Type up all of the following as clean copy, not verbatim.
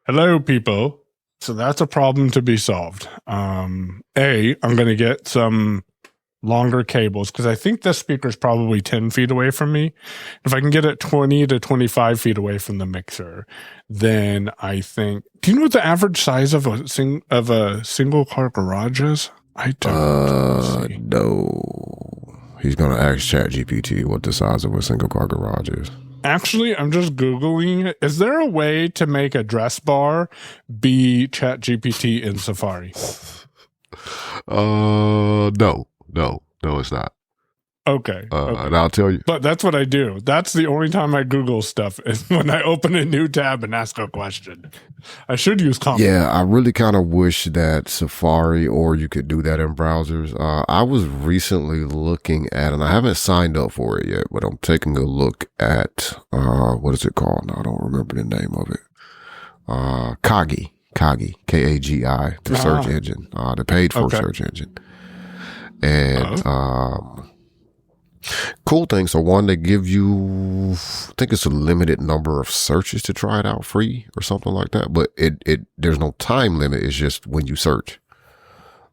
Hello, people. So that's a problem to be solved. I'm going to get some longer cables because I think this speaker is probably 10 feet away from me. If I can get it 20 to 25 feet away from the mixer, then I think. Do you know what the average size of a single car garage is? I don't. No. He's gonna ask ChatGPT what the size of a single car garage is. Actually, I'm just Googling. Is there a way to make address bar be ChatGPT in Safari? No, it's not. Okay. And I'll tell you. But that's what I do. That's the only time I Google stuff is when I open a new tab and ask a question. I should use Command. Yeah, I really kind of wish that Safari or you could do that in browsers. I was recently looking at, and I haven't signed up for it yet, but I'm taking a look at, what is it called? No, I don't remember the name of it. Kagi, Kagi, the search engine, the paid for search engine. And, cool thing. So one, they give you, I think it's a limited number of searches to try it out free or something like that. But there's no time limit. It's just when you search.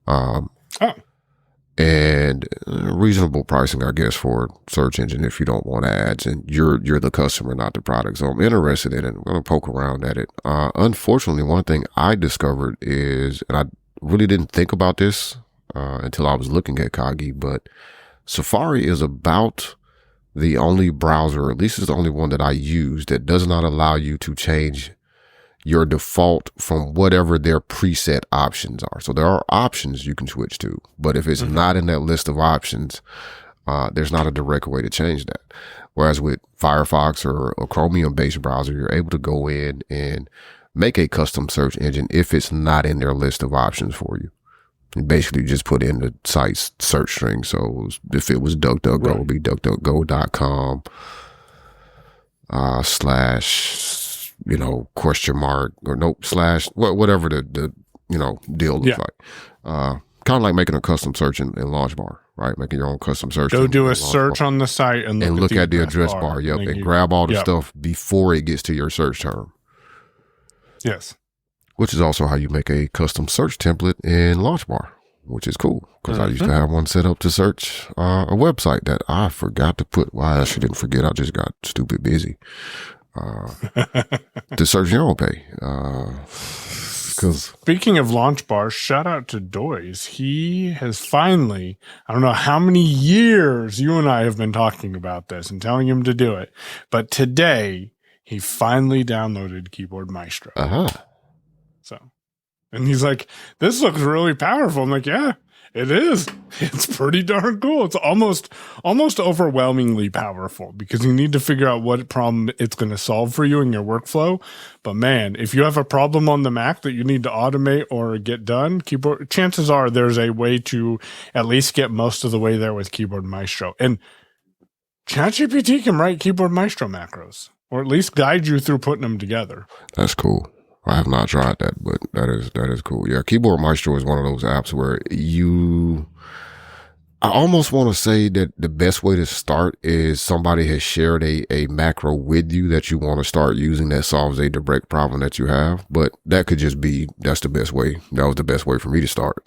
And reasonable pricing, I guess, for search engine if you don't want ads and you're the customer, not the product. So I'm interested in it. I'm going to poke around at it. Unfortunately, one thing I discovered is, and I really didn't think about this until I was looking at Kagi, but Safari is about the only browser, or at least it's the only one that I use, that does not allow you to change your default from whatever their preset options are. So there are options you can switch to, but if it's not in that list of options, there's not a direct way to change that. Whereas with Firefox or a Chromium-based browser, you're able to go in and make a custom search engine if it's not in their list of options for you. You basically just put in the site's search string. So if it was DuckDuckGo, it would be duckduckgo.com / question mark or nope / whatever the deal looks like. Kind of like making a custom search in LaunchBar, right? Making your own custom search. Go do a search on the site and look at the address bar. Yep, and grab all the stuff before it gets to your search term. Yes. Which is also how you make a custom search template in LaunchBar, which is cool because I used to have one set up to search a website that I forgot to put. Well, I actually didn't forget. I just got stupid busy to search ZeroPay. Speaking of LaunchBar, shout out to Doyce. He has finally, I don't know how many years you and I have been talking about this and telling him to do it, but today he finally downloaded Keyboard Maestro. So, and he's like, this looks really powerful. I'm like, yeah, it is. It's pretty darn cool. It's almost overwhelmingly powerful because you need to figure out what problem it's going to solve for you in your workflow. But man, if you have a problem on the Mac that you need to automate or get done, chances are there's a way to at least get most of the way there with Keyboard Maestro. And ChatGPT can write Keyboard Maestro macros, or at least guide you through putting them together. That's cool. I have not tried that, but that is cool. Yeah, Keyboard Maestro is one of those apps where I almost want to say that the best way to start is somebody has shared a macro with you that you want to start using that solves a direct problem that you have. But that could just be, that's the best way. That was the best way for me to start.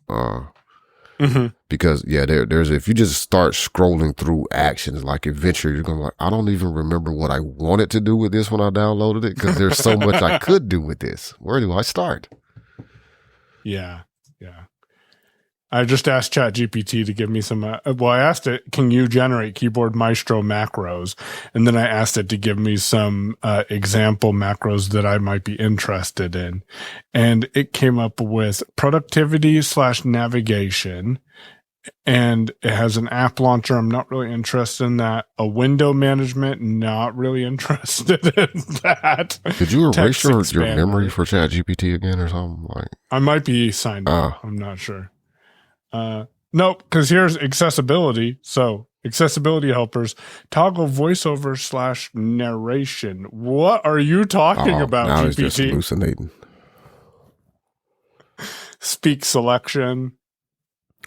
Because there's if you just start scrolling through actions, like eventually you're going to I don't even remember what I wanted to do with this when I downloaded it because there's so much I could do with this. Where do I start? Yeah. I just asked ChatGPT to give me some, I asked it, can you generate Keyboard Maestro macros? And then I asked it to give me some example macros that I might be interested in. And it came up with productivity / navigation. And it has an app launcher. I'm not really interested in that. A window management, not really interested in that. Could you erase your memory for ChatGPT again or something? I might be signed up. I'm not sure. Nope, because here's accessibility. So accessibility helpers, toggle voiceover / narration. What are you talking about, now GPT? It's just hallucinating. Speak selection.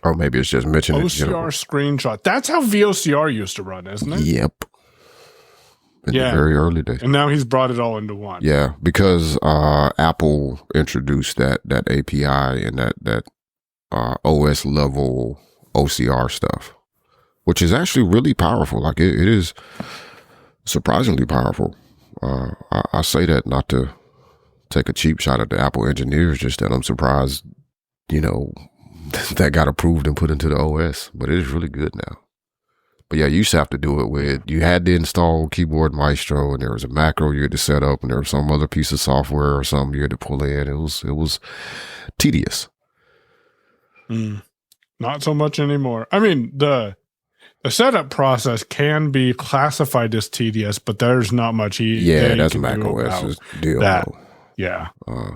Or maybe it's just mentioning OCR screenshot. That's how VOCR used to run, isn't it? Yep. in the very early days. And now he's brought it all into one. Yeah, because Apple introduced that API and that OS level OCR stuff, which is actually really powerful. Like it is surprisingly powerful. I say that not to take a cheap shot at the Apple engineers, just that I'm surprised, that got approved and put into the OS, but it is really good now. But yeah, you used to have to do it you had to install Keyboard Maestro, and there was a macro you had to set up, and there was some other piece of software or something you had to pull in. It was tedious. Not so much anymore. I mean, the setup process can be classified as tedious, but there's not much. That's Mac OS's deal.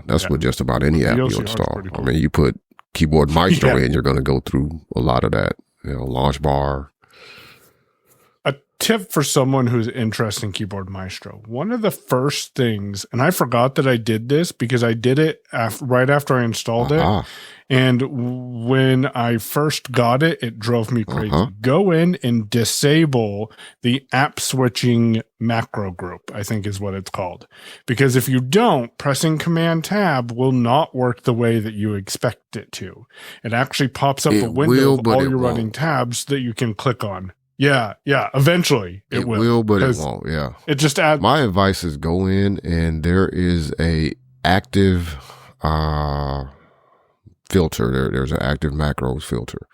That's with just about any app you install. Cool. I mean, you put Keyboard Maestro in, you're going to go through a lot of that. Launch bar. A tip for someone who's interested in Keyboard Maestro. One of the first things, and I forgot that I did this because I did it right after I installed it. And when I first got it, it drove me crazy. Go in and disable the app switching macro group, I think is what it's called. Because if you don't, pressing Command+Tab will not work the way that you expect it to. It actually pops up a window of all your running tabs that you can click on. Yeah. Eventually it will, but it won't. Yeah. It just adds. My advice is go in and there is a active, filter. There's an active macros filter.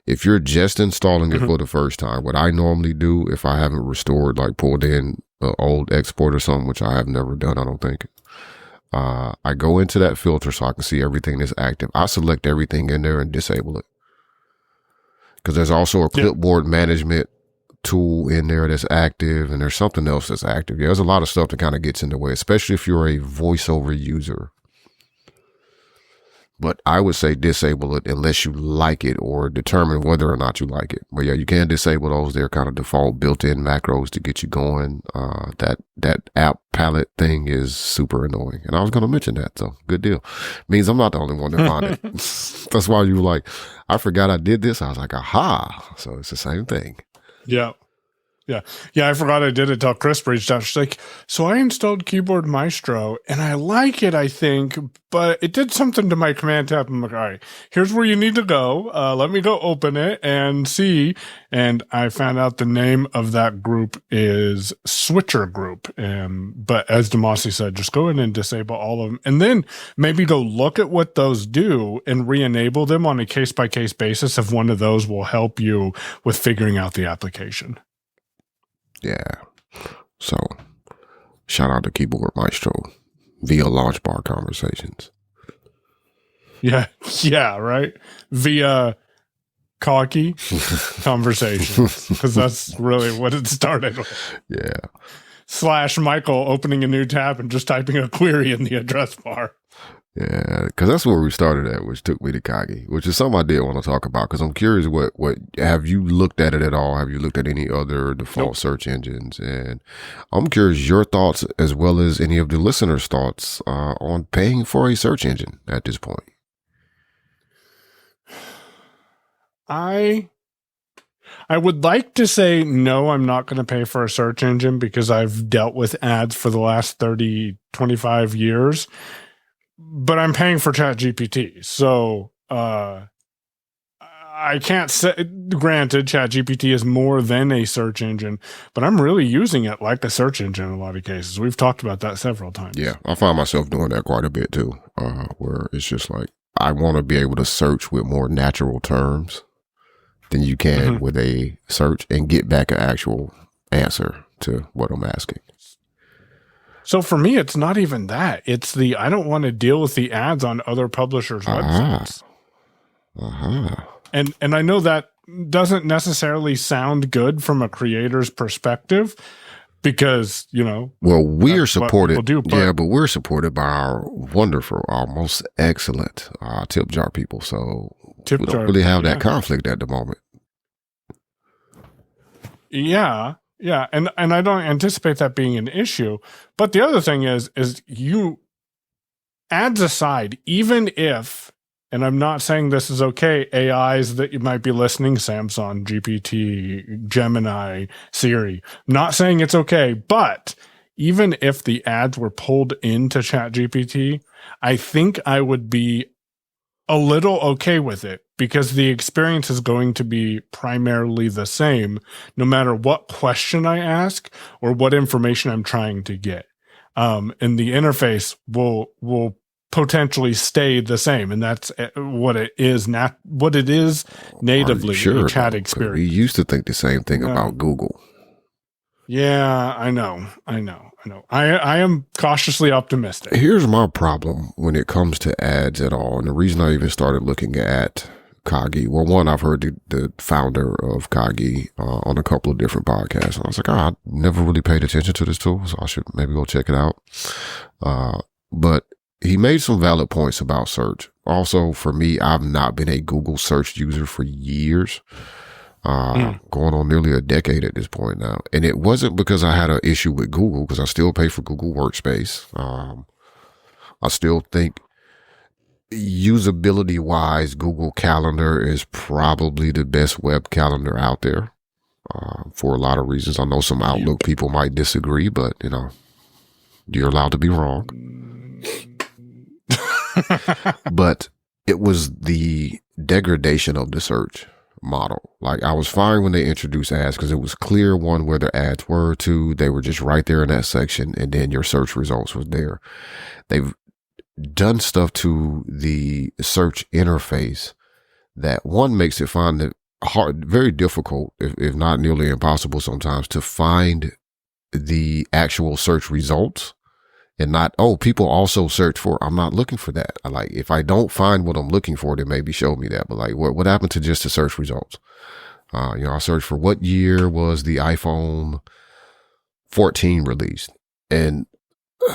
If you're just installing it for the first time, what I normally do if I haven't restored, like pulled in an old export or something, which I have never done, I don't think. I go into that filter so I can see everything that's active. I select everything in there and disable it. Because there's also a clipboard management tool in there that's active, and there's something else that's active. There's a lot of stuff that kind of gets in the way, especially if you're a voiceover user. But I would say disable it unless you like it or determine whether or not you like it. But yeah, you can disable those. They're kind of default built-in macros to get you going. That app palette thing is super annoying. And I was going to mention that, so good deal. Means I'm not the only one that found it. That's why you were like, I forgot I did this. I was like, aha. So it's the same thing. Yeah. I forgot I did it till Chris reached out. She's like, so I installed Keyboard Maestro and I like it, I think, but it did something to my Command+Tab. I'm like, all right, here's where you need to go. Let me go open it and see. And I found out the name of that group is Switcher Group. But as Damashe said, just go in and disable all of them. And then maybe go look at what those do and re-enable them on a case-by-case basis if one of those will help you with figuring out the application. Yeah. So, shout out to Keyboard Maestro via launch bar conversations. Yeah, right? Via Kagi conversations, because that's really what it started with. Yeah. / Michael opening a new tab and just typing a query in the address bar. Yeah, because that's where we started at, which took me to Kagi, which is something I did want to talk about, because I'm curious, what have you looked at it at all? Have you looked at any other default search engines? And I'm curious your thoughts, as well as any of the listeners' thoughts on paying for a search engine at this point. I would like to say, no, I'm not going to pay for a search engine because I've dealt with ads for the last 25 years. But I'm paying for ChatGPT, so I can't say. Granted, ChatGPT is more than a search engine, but I'm really using it like a search engine in a lot of cases. We've talked about that several times. Yeah, I find myself doing that quite a bit too, where it's just like I want to be able to search with more natural terms than you can with a search and get back an actual answer to what I'm asking. So for me, it's not even that. It's I don't want to deal with the ads on other publishers' websites. And I know that doesn't necessarily sound good from a creator's perspective because, well, we're supported. But we're supported by our wonderful, our most excellent tip jar people. So we don't really have that conflict at the moment. Yeah. Yeah, and I don't anticipate that being an issue. But the other thing is ads aside, even if and I'm not saying this is okay, AIs that you might be listening, Samsung, GPT, Gemini, Siri, I'm not saying it's okay, but even if the ads were pulled into ChatGPT, I think I would be a little okay with it because the experience is going to be primarily the same no matter what question I ask or what information I'm trying to get. And the interface will potentially stay the same, and that's what it is natively a chat experience. We used to think the same thing about Google. Yeah, I know. I am cautiously optimistic. Here's my problem when it comes to ads at all. And the reason I even started looking at Kagi, well, one, I've heard the founder of Kagi on a couple of different podcasts. And I was like, I never really paid attention to this tool, so I should maybe go check it out. But he made some valid points about search. Also, for me, I've not been a Google search user for years. Going on nearly a decade at this point now. And it wasn't because I had an issue with Google, because I still pay for Google Workspace. I still think usability wise, Google Calendar is probably the best web calendar out there, for a lot of reasons. I know some Outlook people might disagree, but you're allowed to be wrong. But it was the degradation of the search model. Like, I was fine when they introduced ads because it was clear, one, where the ads were, two, they were just right there in that section, and then your search results was there. They've done stuff to the search interface that, one, makes it find it hard, very difficult, if not nearly impossible sometimes, to find the actual search results. And not, people also search for, I'm not looking for that. If I don't find what I'm looking for, then maybe show me that. But what happened to just the search results? I searched for what year was the iPhone 14 released. And,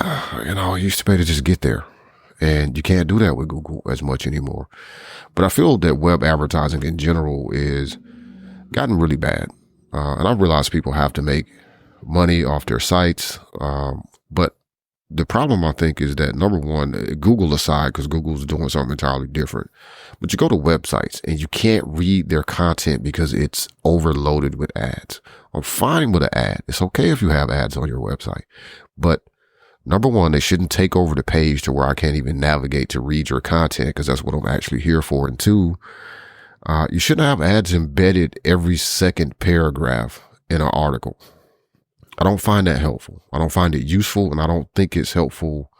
you used to be able to just get there. And you can't do that with Google as much anymore. But I feel that web advertising in general is gotten really bad. And I realize people have to make money off their sites. But the problem, I think, is that, number one, Google aside, because Google's doing something entirely different, but you go to websites and you can't read their content because it's overloaded with ads. I'm fine with an ad. It's okay if you have ads on your website. But number one, they shouldn't take over the page to where I can't even navigate to read your content, because that's what I'm actually here for. And two, you shouldn't have ads embedded every second paragraph in an article. I don't find that helpful. I don't find it useful, and I don't think it's helpful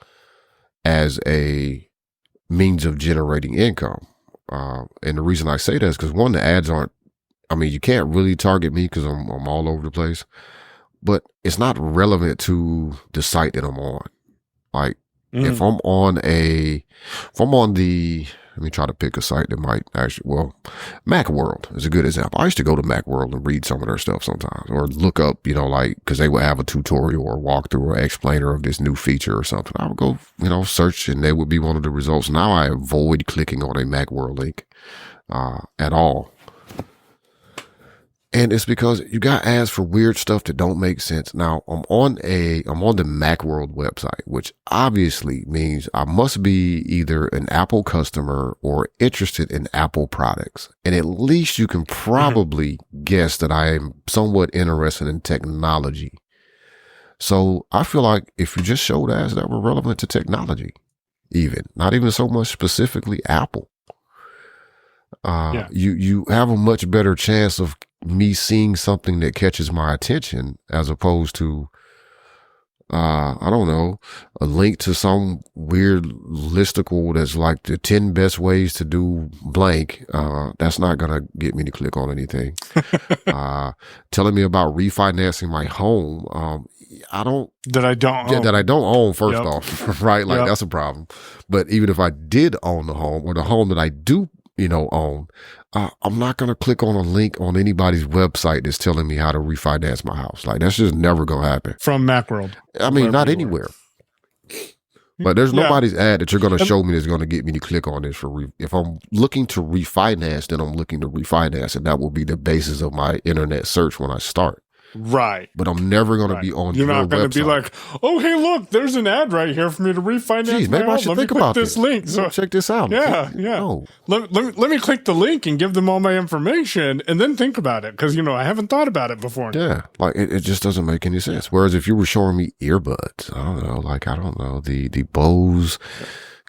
as a means of generating income. And the reason I say that is because, one, the ads aren't, you can't really target me because I'm all over the place, but it's not relevant to the site that I'm on. If I'm on let me try to pick a site that might actually, Macworld is a good example. I used to go to Macworld and read some of their stuff sometimes, or look up, because they would have a tutorial or walkthrough or explainer of this new feature or something. I would go, search, and they would be one of the results. Now I avoid clicking on a Macworld link at all. And it's because you got ads for weird stuff that don't make sense. Now, I'm on the Macworld website, which obviously means I must be either an Apple customer or interested in Apple products. And at least you can probably guess that I am somewhat interested in technology. So I feel like if you just showed ads that were relevant to technology, not even so much specifically Apple, you have a much better chance of me seeing something that catches my attention, as opposed to, I don't know, a link to some weird listicle that's like the 10 best ways to do blank. That's not going to get me to click on anything. Telling me about refinancing my home. That I don't own, first off, right? That's a problem. But even if I did own the home, or the home that I do own, I'm not going to click on a link on anybody's website that's telling me how to refinance my house. That's just never going to happen. From Macworld. Not anywhere. But there's nobody's ad that you're going to show me that's going to get me to click on this if I'm looking to refinance, then I'm looking to refinance, and that will be the basis of my internet search when I start. Right. But I'm never going to be on You're your not going to website. be like, oh, hey, look, there's an ad right here for me to refinance. Geez, maybe I should think about this link. So check this out. Yeah. No. Let me click the link and give them all my information and then think about it. Because, I haven't thought about it before. Yeah. Like, it just doesn't make any sense. Whereas if you were showing me earbuds, I don't know, the Bose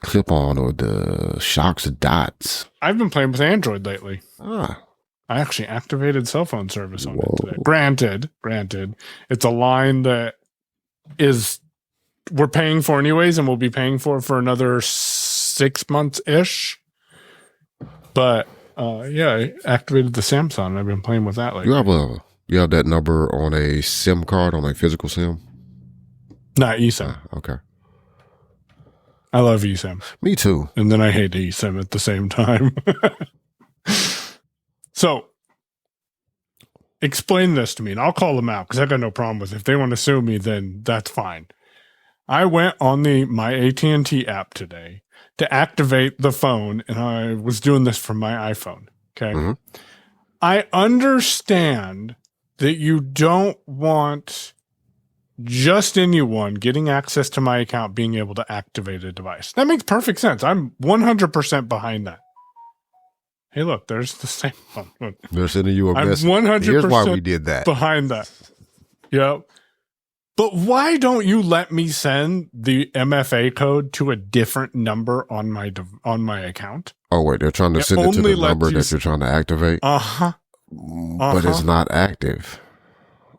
clip-on or the Shox Dots. I've been playing with Android lately. Ah. I actually activated cell phone service on it today. Granted, it's a line that we're paying for anyways, and we'll be paying for another 6 months-ish. But I activated the Samsung, and I've been playing with that lately. You have that number on a SIM card, on a physical SIM? Not eSIM. Okay. I love eSIM. Me too. And then I hate eSIM at the same time. So, explain this to me, and I'll call them out because I got no problem with it. If they want to sue me, then that's fine. I went on my AT&T app today to activate the phone, and I was doing this from my iPhone. Okay. Mm-hmm. I understand that you don't want just anyone getting access to my account being able to activate a device. That makes perfect sense. I'm 100% behind that. Hey, look, there's the same one. They're sending you a message. I'm 100% Here's why we did that. Behind that. Yep. But why don't you let me send the MFA code to a different number on my account? Oh, wait, they're trying to send it to the number that you're trying to activate? Uh-huh. But it's not active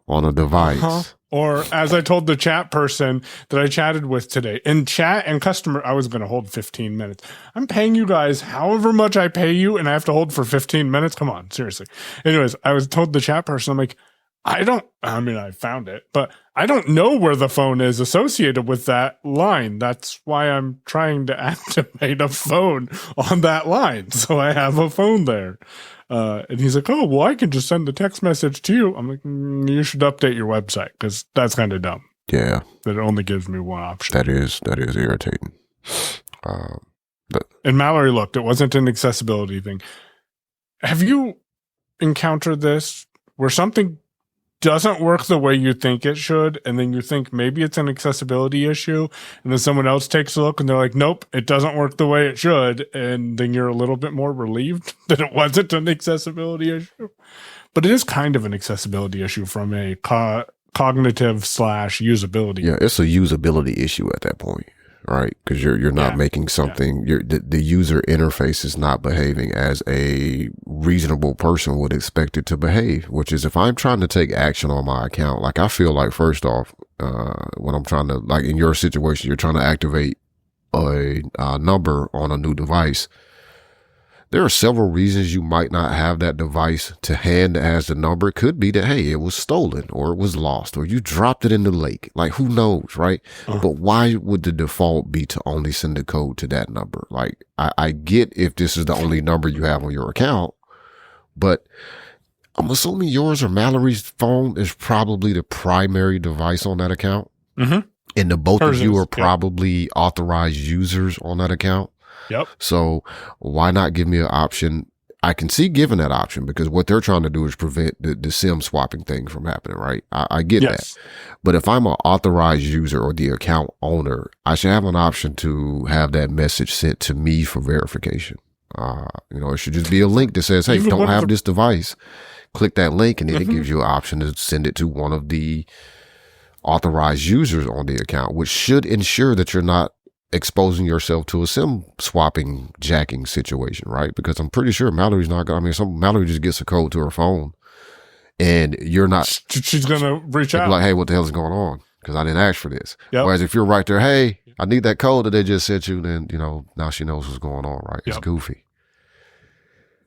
on a device. Uh-huh. Or as I told the chat person that I chatted with today, in chat and customer, I was going to hold 15 minutes. I'm paying you guys however much I pay you, and I have to hold for 15 minutes. Come on, seriously. Anyways, I was told the chat person, I'm like, I found it, but I don't know where the phone is associated with that line. That's why I'm trying to activate a phone on that line. So I have a phone there. And he's like, oh, well, I can just send the text message to you. I'm like, you should update your website because that's kind of dumb. Yeah. That it only gives me one option. That is irritating. And Mallory looked, it wasn't an accessibility thing. Have you encountered this where something doesn't work the way you think it should, and then you think maybe it's an accessibility issue, and then someone else takes a look and they're like, nope, it doesn't work the way it should, and then you're a little bit more relieved that it wasn't an accessibility issue? But it is kind of an accessibility issue from a cognitive / usability. Yeah, it's a usability issue at that point, right? Because you're not making something. The user interface is not behaving as a reasonable person would expect it to behave. Which is, if I'm trying to take action on my account, like, I feel like, first off, when I'm trying to, like in your situation, you're trying to activate a number on a new device. There are several reasons you might not have that device to hand as the number. It could be that, hey, it was stolen, or it was lost, or you dropped it in the lake. Like, who knows, right? But why would the default be to only send the code to that number? Like, I get if this is the only number you have on your account, but I'm assuming yours or Mallory's phone is probably the primary device on that account. Mm-hmm. And the both of you are probably authorized users on that account. Yep. So why not give me an option? I can see giving that option because what they're trying to do is prevent the SIM swapping thing from happening, right? I get that. But if I'm an authorized user or the account owner, I should have an option to have that message sent to me for verification. It should just be a link that says, hey, Even don't have this device. Click that link, and then it gives you an option to send it to one of the authorized users on the account, which should ensure that you're not exposing yourself to a SIM swapping jacking situation, right? Because I'm pretty sure Mallory's not going to, Mallory just gets a code to her phone and you're not. She's going to reach out. Like, hey, what the hell is going on? Because I didn't ask for this. Yep. Whereas if you're right there, hey, I need that code that they just sent you, then, now she knows what's going on, right? It's goofy.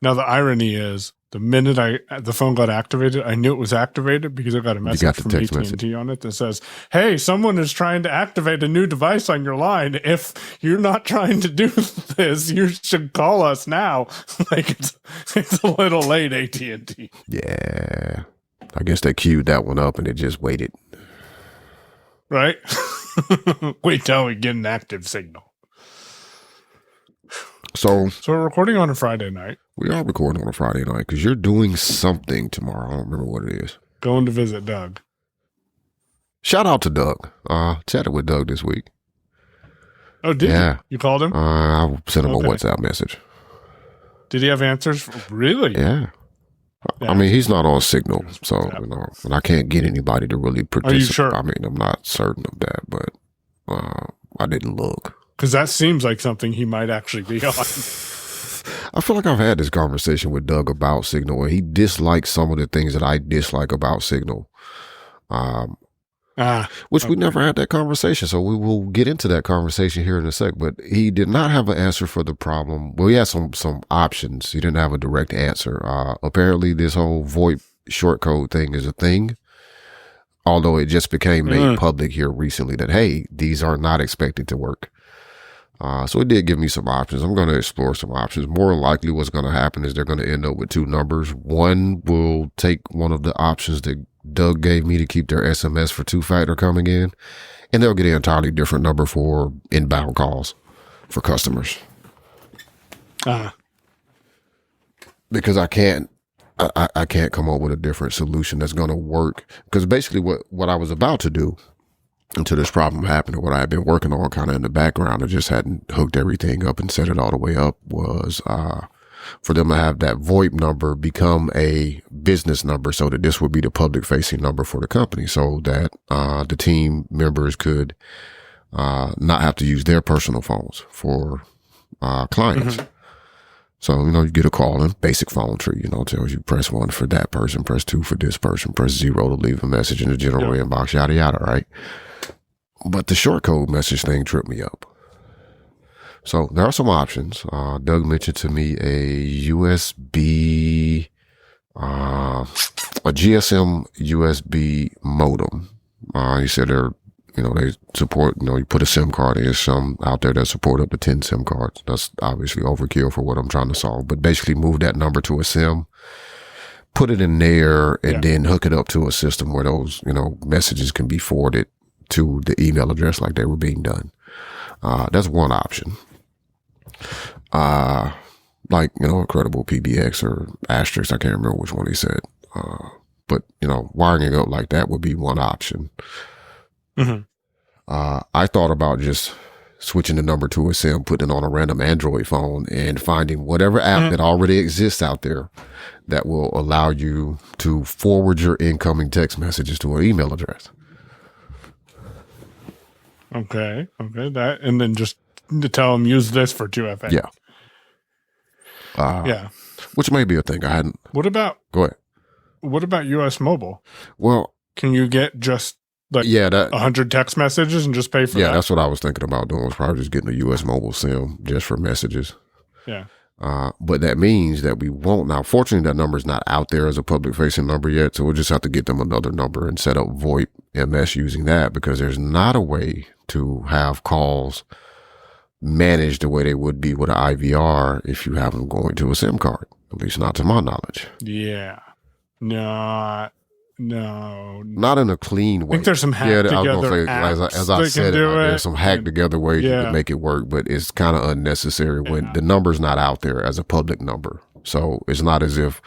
Now, the irony is, the minute the phone got activated, I knew it was activated because I got a message from AT&T on it that says, hey, someone is trying to activate a new device on your line. If you're not trying to do this, you should call us now. Like, it's a little late, AT&T. Yeah. I guess they queued that one up and it just waited. Right? Wait till we get an active signal. So we're recording on a Friday night. We are recording on a Friday night because you're doing something tomorrow. I don't remember what it is. Going to visit Doug. Shout out to Doug. Chatted with Doug this week. Oh, did you? You called him? I sent him a WhatsApp message. Did he have answers? Really? Yeah. I mean, he's not on Signal, so, and I can't get anybody to really participate. Are you sure? I mean, I'm not certain of that, but I didn't look. Because that seems like something he might actually be on. I feel like I've had this conversation with Doug about Signal, where he dislikes some of the things that I dislike about Signal. Which we never had that conversation, so we will get into that conversation here in a sec. But he did not have an answer for the problem. Well, he had some options. He didn't have a direct answer. Apparently, this whole VoIP shortcode thing is a thing, although it just became made public here recently that, hey, these are not expected to work. So it did give me some options. I'm going to explore some options. More likely what's going to happen is they're going to end up with two numbers. One will take one of the options that Doug gave me to keep their SMS for two-factor coming in, and they'll get an entirely different number for inbound calls for customers. Because I can't come up with a different solution that's going to work. Because basically what I was about to do until this problem happened, or what I had been working on kind of in the background, I just hadn't hooked everything up and set it all the way up, was for them to have that VoIP number become a business number, so that this would be the public facing number for the company, so that the team members could not have to use their personal phones for clients. So, you get a call in, basic phone tree, tells you press 1 for that person, press 2 for this person, press 0 to leave a message in the general inbox, yada, yada, right? But the shortcode message thing tripped me up. So there are some options. Doug mentioned to me a USB, a GSM USB modem. He said they support, you put a SIM card in. Some out there that support up to 10 SIM cards. That's obviously overkill for what I'm trying to solve, but basically move that number to a SIM, put it in there, and then hook it up to a system where those, messages can be forwarded to the email address like they were being done. That's one option. Incredible PBX or Asterisk. I can't remember which one he said. But wiring it up like that would be one option. I thought about just switching the number to a SIM, putting it on a random Android phone, and finding whatever app that already exists out there that will allow you to forward your incoming text messages to an email address. Okay. That, and then just to tell them use this for 2FA. Yeah. Which may be a thing. I hadn't. Go ahead. What about US Mobile? Well, can you get just 100 text messages and just pay for that? Yeah, that's what I was thinking about doing, was probably just getting a US Mobile SIM just for messages. Yeah. But that means that we won't. Now, fortunately, that number is not out there as a public facing number yet. So we'll just have to get them another number and set up VoIP MS using that, because there's not a way to have calls managed the way they would be with an IVR if you have them going to a SIM card, at least not to my knowledge. Yeah. Not in a clean way. I think there's some hack together. I was going to say, as I said, there's some hack together ways you can make it work, but it's kind of unnecessary when the number's not out there as a public number. So it's not as if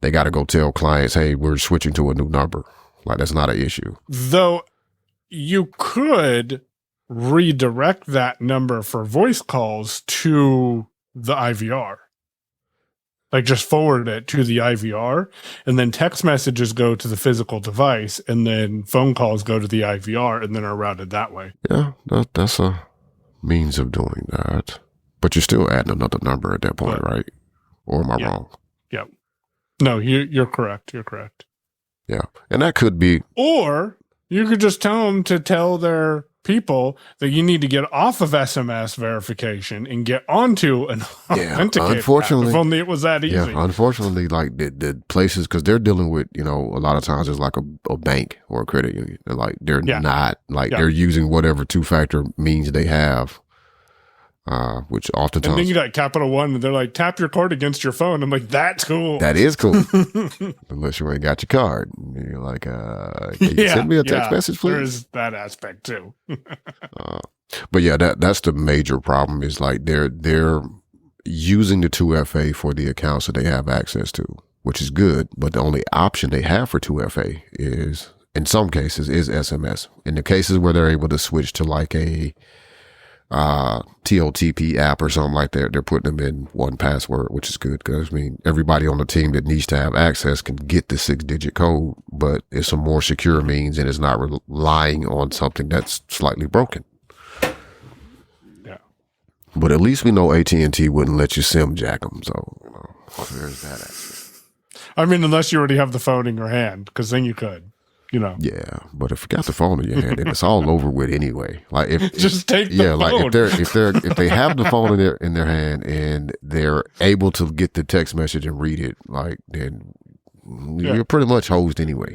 they got to go tell clients, hey, we're switching to a new number. Like, that's not an issue. Though you could redirect that number for voice calls to the IVR. Like, just forward it to the IVR, and then text messages go to the physical device, and then phone calls go to the IVR, and then are routed that way. Yeah, that's a means of doing that. But you're still adding another number at that point, right? Or am I wrong? Yep. No, you're correct. You're correct. Yeah, and that could be. Or you could just tell them to tell their people that you need to get off of SMS verification and get onto an authenticator. Unfortunately, if only it was that easy. Yeah, unfortunately, like the places, because they're dealing with, a lot of times it's like a bank or a credit union. They're like, they're not like they're using whatever two-factor means they have. Which oftentimes, and then you got Capital One, and they're like, tap your card against your phone. I'm like, that's cool. That is cool, unless you ain't got your card. And you're like, can you send me a text message, please? There is that aspect too. But yeah, that's the major problem. Is like they're using the 2FA for the accounts that they have access to. which is good. But the only option they have for 2FA is, in some cases, is SMS. In the cases where they're able to switch to like a TOTP app or something like that, they're putting them in 1Password, which is good because, I mean, everybody on the team that needs to have access can get the 6-digit code, but it's a more secure means and it's not relying on something that's slightly broken. Yeah. But at least we know AT&T wouldn't let you SIM jack them, so there's that aspect. I mean, unless you already have the phone in your hand, because then you could. Yeah, but if you got the phone in your hand, then it's all over with anyway. Like just take the phone. Like if they have the phone in their hand and they're able to get the text message and read it, like then you're pretty much hosed anyway.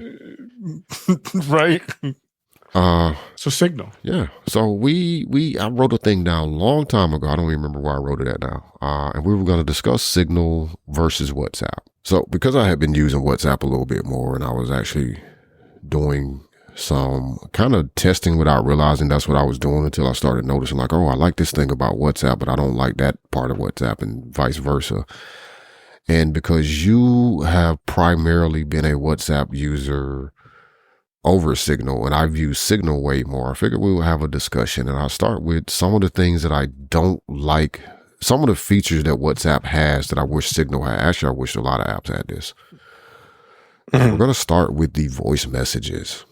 Right. So Signal. Yeah. So I wrote a thing down a long time ago. I don't even remember where I wrote it at now. And we were going to discuss Signal versus WhatsApp. So because I had been using WhatsApp a little bit more and I was actually doing some kind of testing without realizing that's what I was doing until I started noticing like, oh, I like this thing about WhatsApp, but I don't like that part of WhatsApp and vice versa. And because you have primarily been a WhatsApp user over Signal and I've used Signal way more, I figured we would have a discussion and I'll start with some of the things that I don't like, some of the features that WhatsApp has that I wish Signal had. Actually, I wish a lot of apps had this. Mm-hmm. We're going to start with the voice messages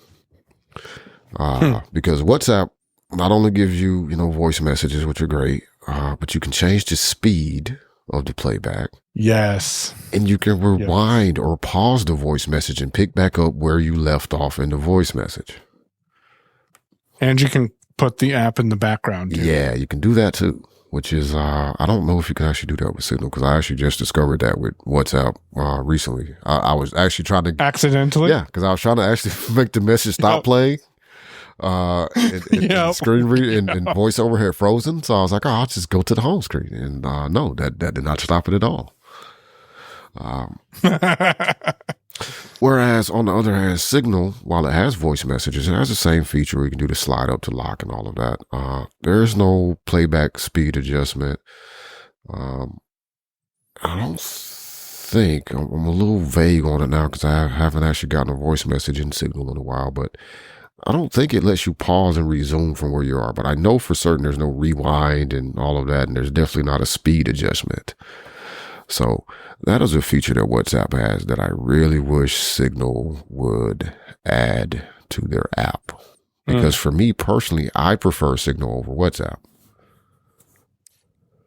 because WhatsApp not only gives you, voice messages, which are great, but you can change the speed of the playback. Yes. And you can rewind or pause the voice message and pick back up where you left off in the voice message. And you can put the app in the background too. Yeah, you can do that too. Which is, I don't know if you can actually do that with Signal because I actually just discovered that with WhatsApp recently. I was actually trying to... Accidentally? Yeah, because I was trying to actually make the message stop playing. And screen read and voiceover had frozen. So I was like, oh, I'll just go to the home screen. And no, that did not stop it at all. Whereas on the other hand, Signal, while it has voice messages, it has the same feature where you can do the slide up to lock and all of that. There's no playback speed adjustment. I don't think, I'm a little vague on it now because I haven't actually gotten a voice message in Signal in a while, but I don't think it lets you pause and resume from where you are. But I know for certain there's no rewind and all of that, and there's definitely not a speed adjustment. So that is a feature that WhatsApp has that I really wish Signal would add to their app. Because for me personally, I prefer Signal over WhatsApp.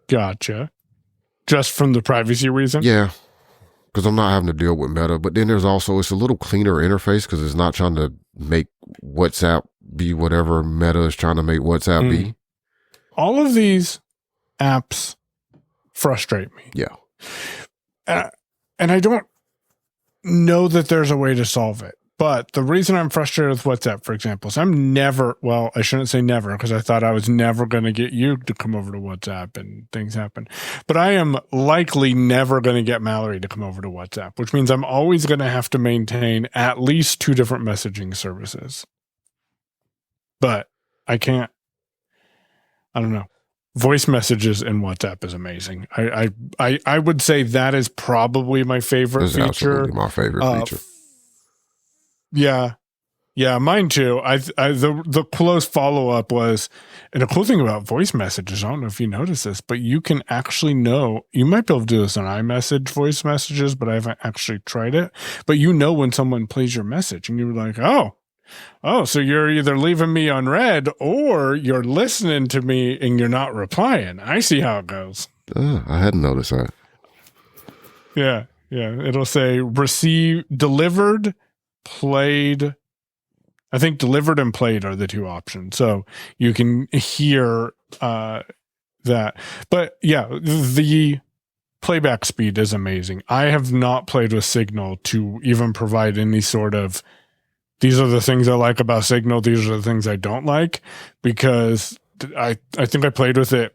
Gotcha. Just from the privacy reason? Yeah. Because I'm not having to deal with Meta. But then there's also, it's a little cleaner interface because it's not trying to make WhatsApp be whatever Meta is trying to make WhatsApp be. All of these apps frustrate me. Yeah. And I don't know that there's a way to solve it. But the reason I'm frustrated with WhatsApp, for example, is I shouldn't say never, because I thought I was never going to get you to come over to WhatsApp and things happen. But I am likely never going to get Mallory to come over to WhatsApp, which means I'm always going to have to maintain at least 2 different messaging services. But I don't know. Voice messages in WhatsApp is amazing. I would say that is probably my favorite feature. Absolutely my favorite feature. Yeah, mine too. The close follow up was, and the cool thing about voice messages, I don't know if you noticed this, but you can actually know. You might be able to do this on iMessage voice messages, but I haven't actually tried it. But when someone plays your message, and you're like, Oh, so you're either leaving me on red or you're listening to me and you're not replying. I see how it goes. I hadn't noticed that. Yeah. It'll say delivered, played. I think delivered and played are the 2 options. So you can hear that. But yeah, the playback speed is amazing. I have not played with Signal to even provide any sort of, these are the things I like about Signal, these are the things I don't like, because I think I played with it,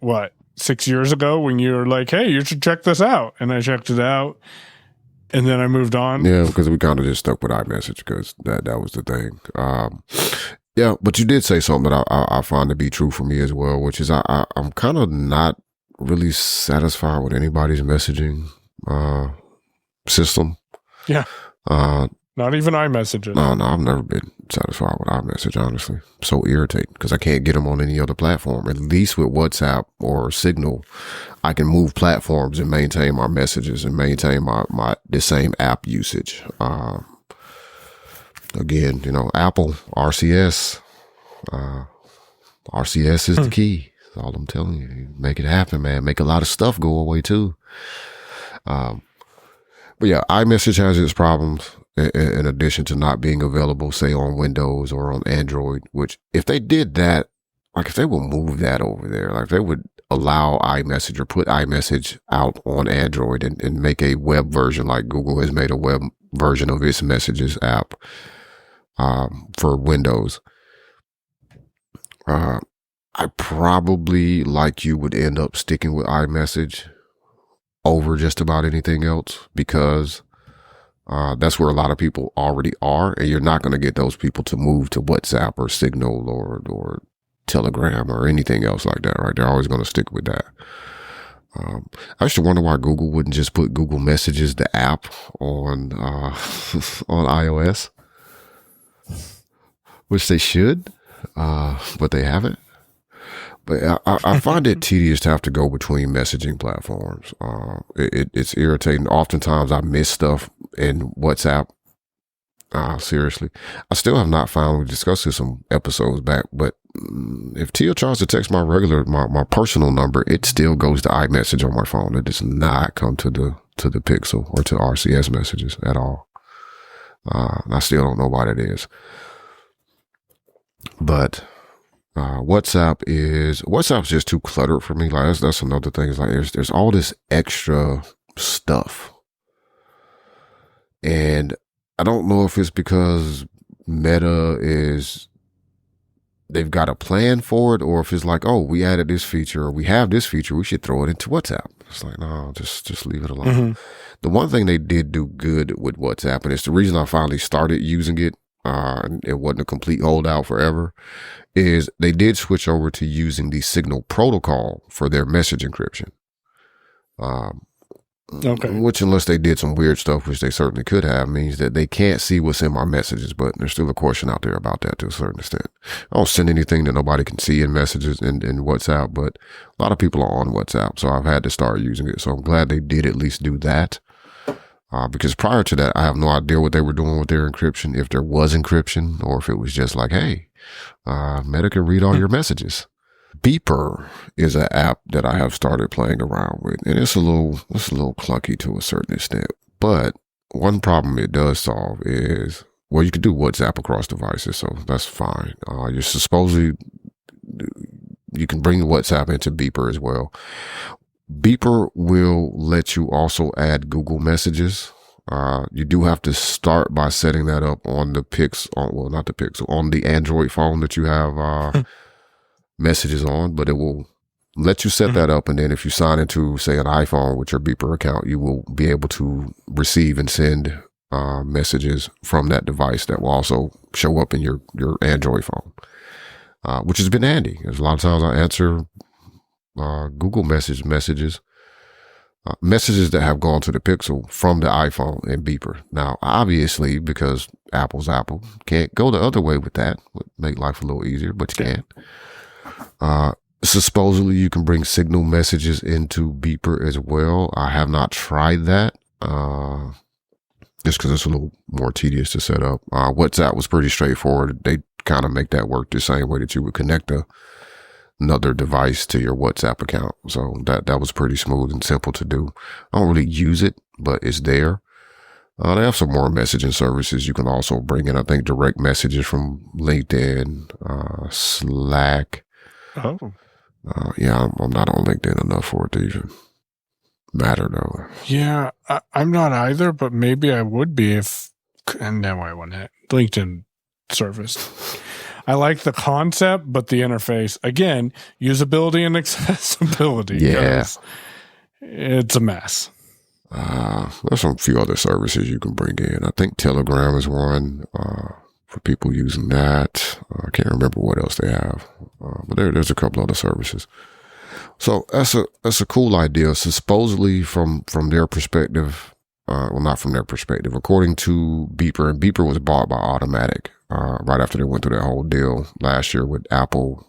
6 years ago when you were like, hey, you should check this out. And I checked it out, and then I moved on. Yeah, because we kind of just stuck with iMessage because that was the thing. Yeah, but you did say something that I find to be true for me as well, which is I'm kind of not really satisfied with anybody's messaging system. Yeah. Not even iMessages. No, I've never been satisfied with iMessage, honestly. So irritating because I can't get them on any other platform. At least with WhatsApp or Signal, I can move platforms and maintain my messages and maintain the same app usage. Again, Apple, RCS. RCS is the key. That's all I'm telling you. Make it happen, man. Make a lot of stuff go away too. But yeah, iMessage has its problems. In addition to not being available, say on Windows or on Android, which if they did that, like if they would move that over there, like if they would allow iMessage or put iMessage out on Android and make a web version, like Google has made a web version of its Messages app for Windows, I probably, like you, would end up sticking with iMessage over just about anything else because that's where a lot of people already are, and you're not going to get those people to move to WhatsApp or Signal or Telegram or anything else like that, right? They're always going to stick with that. I used to wonder why Google wouldn't just put Google Messages, the app, on on iOS, which they should, but they haven't. But I find it tedious to have to go between messaging platforms. It's irritating. Oftentimes I miss stuff in WhatsApp. Seriously. I still have not found, we discussed this some episodes back, but if Tia tries to text my personal number, it still goes to iMessage on my phone. It does not come to the Pixel or to RCS messages at all. I still don't know why that is. But WhatsApp's just too cluttered for me. Like that's another thing. It's like there's all this extra stuff, and I don't know if it's because they've got a plan for it, or if it's like, oh, we added this feature or we have this feature, we should throw it into WhatsApp. It's like, no, just leave it alone. Mm-hmm. The one thing they did do good with WhatsApp, and it's the reason I finally started using it, and it wasn't a complete holdout forever, is they did switch over to using the Signal protocol for their message encryption. Okay. Which, unless they did some weird stuff, which they certainly could have, means that they can't see what's in my messages, but there's still a question out there about that to a certain extent. I don't send anything that nobody can see in messages in WhatsApp, but a lot of people are on WhatsApp, so I've had to start using it. So I'm glad they did at least do that. Because prior to that, I have no idea what they were doing with their encryption, if there was encryption, or if it was just like, hey, Meta can read all your messages. Beeper is an app that I have started playing around with, and it's a little clunky to a certain extent. But one problem it does solve is, well, you can do WhatsApp across devices, so that's fine. You can bring WhatsApp into Beeper as well. Beeper will let you also add Google Messages. You do have to start by setting that up on the on the Android phone that you have messages on, but it will let you set that up. And then if you sign into, say, an iPhone with your Beeper account, you will be able to receive and send messages from that device that will also show up in your Android phone, which has been handy. There's a lot of times I answer Google messages that have gone to the Pixel from the iPhone and Beeper. Now, obviously, because Apple's Apple, can't go the other way with that. Would make life a little easier, but you can't. Supposedly you can bring Signal messages into Beeper as well. I have not tried that, just because it's a little more tedious to set up. WhatsApp was pretty straightforward. They kind of make that work the same way that you would connect another device to your WhatsApp account. So that was pretty smooth and simple to do. I don't really use it, but it's there. They have some more messaging services you can also bring in. I think direct messages from LinkedIn, Slack. Oh. Yeah, I'm not on LinkedIn enough for it to even matter, though. Yeah, I'm not either, but maybe I would be and now I want that LinkedIn service. I like the concept, but the interface, again, usability and accessibility. Yeah. It's a mess. There's a few other services you can bring in. I think Telegram is one for people using that. I can't remember what else they have, but there's a couple other services. So that's a cool idea. So supposedly from their perspective, well, not from their perspective. According to Beeper, and Beeper was bought by Automatic right after they went through that whole deal last year with Apple,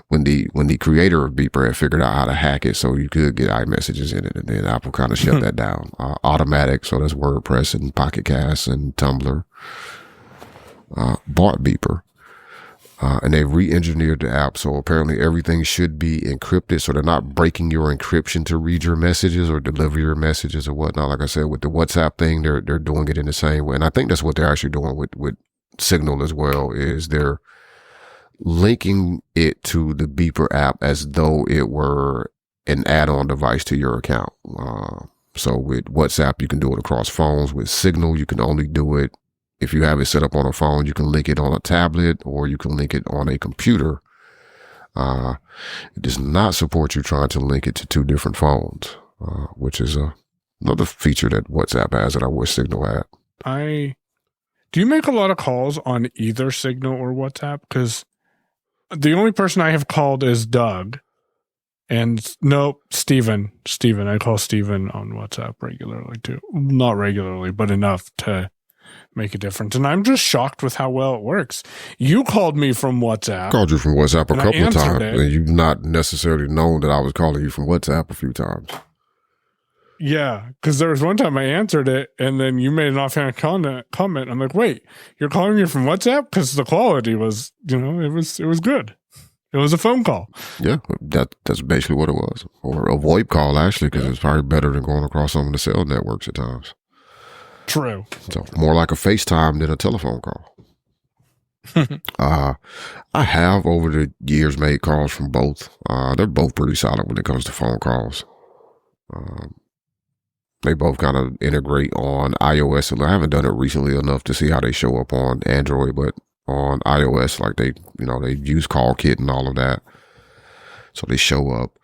when the creator of Beeper had figured out how to hack it so you could get iMessages in it, and then Apple kind of shut that down. Automatic, so that's WordPress and Pocket Cast and Tumblr, bought Beeper. And they re-engineered the app, so apparently everything should be encrypted, so they're not breaking your encryption to read your messages or deliver your messages or whatnot. Like I said, with the WhatsApp thing, they're doing it in the same way, and I think that's what they're actually doing with Signal as well. Is they're linking it to the Beeper app as though it were an add-on device to your account. So with WhatsApp, you can do it across phones. With Signal, you can only do it if you have it set up on a phone. You can link it on a tablet or you can link it on a computer. It does not support you trying to link it to two different phones, which is another feature that WhatsApp has that I wish Signal had. Do you make a lot of calls on either Signal or WhatsApp? Because the only person I have called is Doug. And no, Steven. I call Steven on WhatsApp regularly too. Not regularly, but enough to make a difference. And I'm just shocked with how well it works. You called me from WhatsApp. I called you from WhatsApp a couple of times. It. And you've not necessarily known that I was calling you from WhatsApp a few times. Yeah, because there was one time I answered it, and then you made an offhand comment. I'm like, wait, you're calling me from WhatsApp? Because the quality was, it was good. It was a phone call. Yeah, that's basically what it was. Or a VoIP call, actually, because it's probably better than going across some of the cell networks at times. True. So more like a FaceTime than a telephone call. I have over the years made calls from both. They're both pretty solid when it comes to phone calls. They both kind of integrate on iOS. I haven't done it recently enough to see how they show up on Android, but on iOS, like they use CallKit and all of that. So they show up.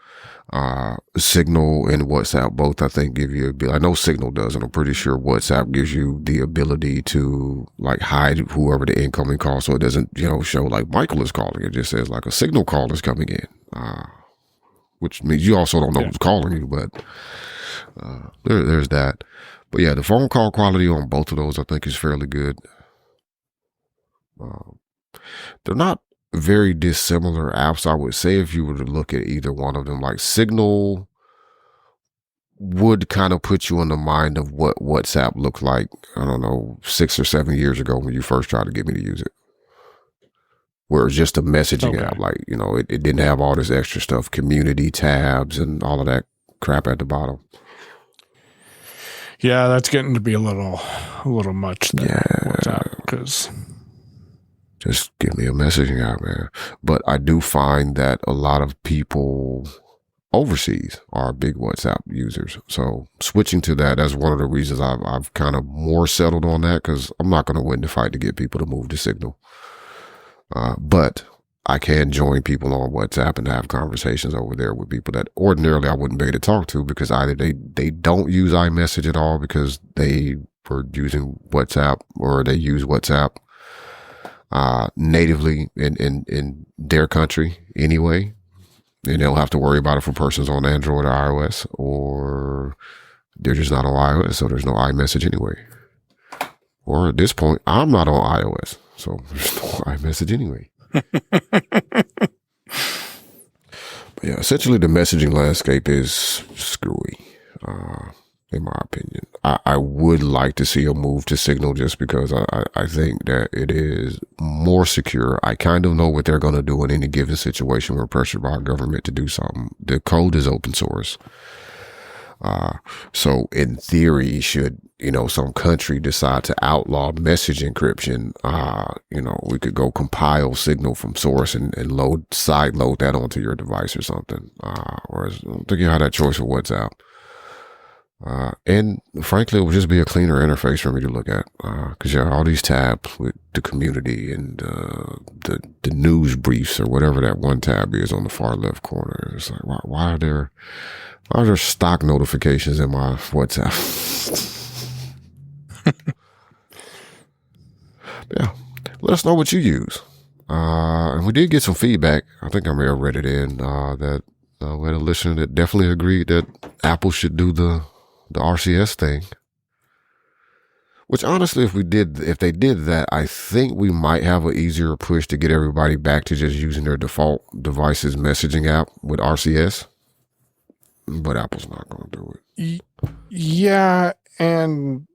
Signal and WhatsApp both, I think, give you I know Signal does, and I'm pretty sure WhatsApp gives you the ability to like hide whoever the incoming call, so it doesn't, show like Michael is calling. It just says like a Signal call is coming in, which means you also don't know who's calling you, but there's that. But yeah, the phone call quality on both of those, I think, is fairly good. They're not very dissimilar apps, I would say, if you were to look at either one of them. Like Signal would kind of put you in the mind of what WhatsApp looked like, I don't know, 6 or 7 years ago when you first tried to get me to use it. Where it's just a messaging app, like, it didn't have all this extra stuff, community tabs and all of that crap at the bottom. Yeah, that's getting to be a little much there. Yeah. WhatsApp, because just give me a messaging app, man. But I do find that a lot of people overseas are big WhatsApp users. So switching to that's one of the reasons I've kind of more settled on that, because I'm not going to win the fight to get people to move to Signal. But I can join people on WhatsApp and have conversations over there with people that ordinarily I wouldn't be able to talk to, because either they don't use iMessage at all because they were using WhatsApp, or they use WhatsApp natively in their country anyway, and they'll have to worry about it for persons on Android or iOS, or they're just not on iOS, so there's no iMessage anyway. Or at this point, I'm not on iOS, so there's no iMessage anyway. But yeah, essentially the messaging landscape is screwy, in my opinion. I would like to see a move to Signal, just because I think that it is more secure. I kind of know what they're going to do in any given situation where pressured by a government to do something. The code is open source. So in theory, should, some country decide to outlaw message encryption, we could go compile Signal from source and side load that onto your device or something. Whereas I'm thinking how that choice with WhatsApp. And frankly, it would just be a cleaner interface for me to look at. Cause all these tabs with the community and, the news briefs or whatever that one tab is on the far left corner. It's like, why are there stock notifications in my WhatsApp? Yeah. Let us know what you use. And we did get some feedback. I think I may have read it in, that, we had a listener that definitely agreed that Apple should do the RCS thing. Which honestly, if they did that, I think we might have an easier push to get everybody back to just using their default device's messaging app with RCS. But Apple's not going to do it. Yeah, and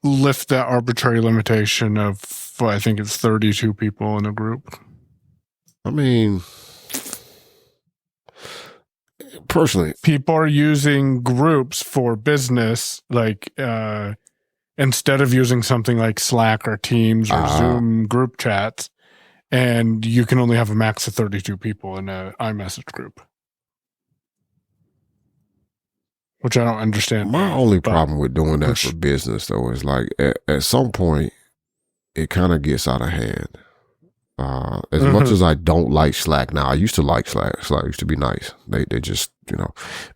lift that arbitrary limitation of, I think it's 32 people in a group. I mean, personally, people are using groups for business, like instead of using something like Slack or Teams or Zoom group chats, and you can only have a max of 32 people in an iMessage group, which I don't understand. My only problem with doing that for business, though, is like at some point, it kind of gets out of hand. As much as I don't like Slack now, I used to like Slack. Slack used to be nice. They just,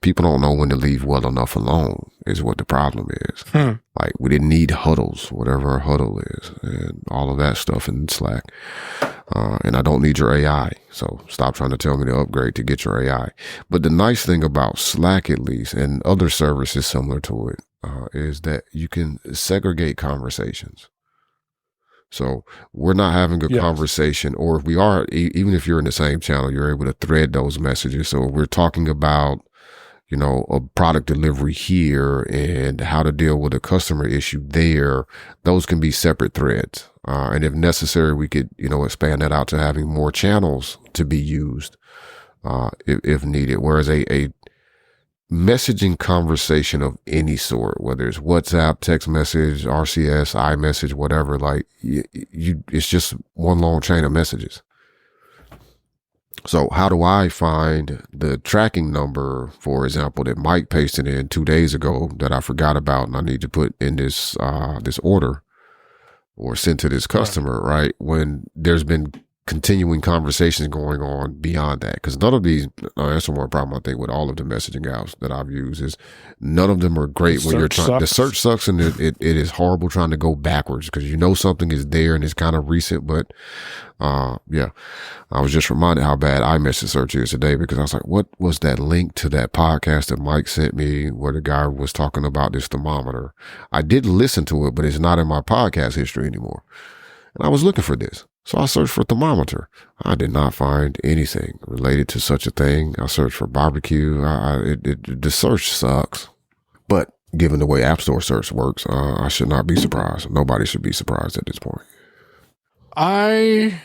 people don't know when to leave well enough alone is what the problem is. Like we didn't need huddles, whatever a huddle is, and all of that stuff in Slack. And I don't need your AI. So stop trying to tell me to upgrade to get your AI. But the nice thing about Slack, at least, and other services similar to it, is that you can segregate conversations. So we're not having a conversation, or if we are, even if you're in the same channel, you're able to thread those messages. So we're talking about, a product delivery here and how to deal with a customer issue there. Those can be separate threads. And if necessary, we could, expand that out to having more channels to be used, if needed. Whereas a messaging conversation of any sort, whether it's WhatsApp, text message, RCS, iMessage, whatever, like it's just one long chain of messages. So how do I find the tracking number, for example, that Mike pasted in 2 days ago that I forgot about and I need to put in this order or sent to this customer, right? When there's been continuing conversations going on beyond that, because none of these, that's one problem I think with all of the messaging apps that I've used is none of them are great when you're trying. The search sucks, and it is horrible trying to go backwards because something is there and it's kind of recent. But I was just reminded how bad iMessage search is today because I was like, what was that link to that podcast that Mike sent me where the guy was talking about this thermometer? I did listen to it, but it's not in my podcast history anymore. And I was looking for this. So I searched for thermometer. I did not find anything related to such a thing. I searched for barbecue. The search sucks. But given the way App Store search works, I should not be surprised. Nobody should be surprised at this point. I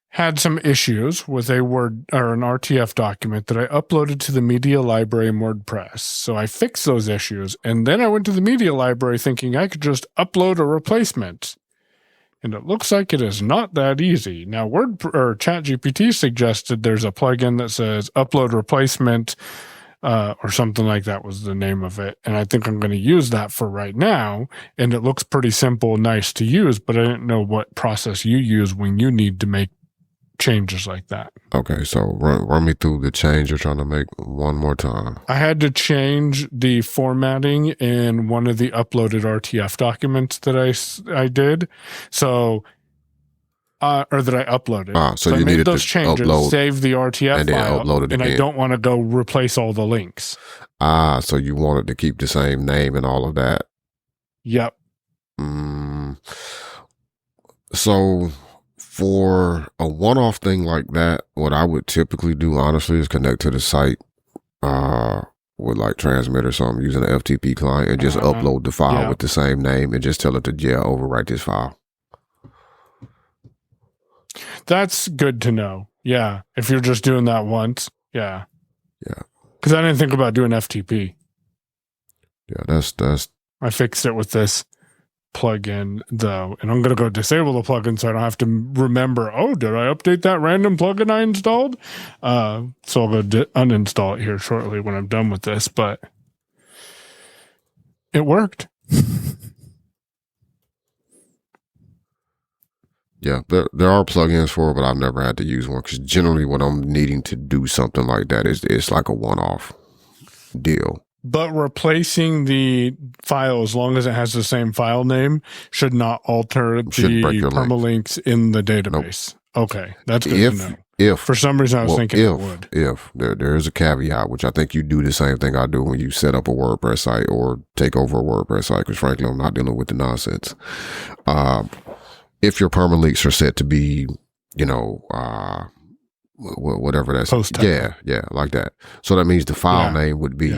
had some issues with a Word or an RTF document that I uploaded to the media library in WordPress. So I fixed those issues. And then I went to the media library thinking I could just upload a replacement. And it looks like it is not that easy. Now, ChatGPT suggested there's a plugin that says upload replacement or something like that was the name of it. And I think I'm going to use that for right now. And it looks pretty simple, nice to use, but I didn't know what process you use when you need to make changes like that. Okay, so run me through the change you're trying to make one more time. I had to change the formatting in one of the uploaded RTF documents that I did. So, or that I uploaded. So you I made needed those to changes, upload, save the RTF and then file, upload it and again. I don't want to go replace all the links. So you wanted to keep the same name and all of that. Yep. So for a one-off thing like that, what I would typically do, honestly, is connect to the site with like Transmit or something using an FTP client and just upload the file with the same name and just tell it to overwrite this file. That's good to know. Yeah. If you're just doing that once. Yeah. Yeah. Because I didn't think about doing FTP. Yeah, that's. I fixed it with this plugin though, and I'm going to go disable the plugin so I don't have to remember, did I update that random plugin I installed? So I'll go uninstall it here shortly when I'm done with this, but it worked. Yeah, there are plugins for it, but I've never had to use one because generally when I'm needing to do something like that, it's like a one-off deal. But replacing the file, as long as it has the same file name, should not alter the permalinks in the database. Nope. Okay, that's good to know. If For some reason, I was thinking it would. If there is a caveat, which I think you do the same thing I do when you set up a WordPress site or take over a WordPress site, because frankly, I'm not dealing with the nonsense. If your perma links are set to be, whatever that's, yeah, like that. So that means the file name would be,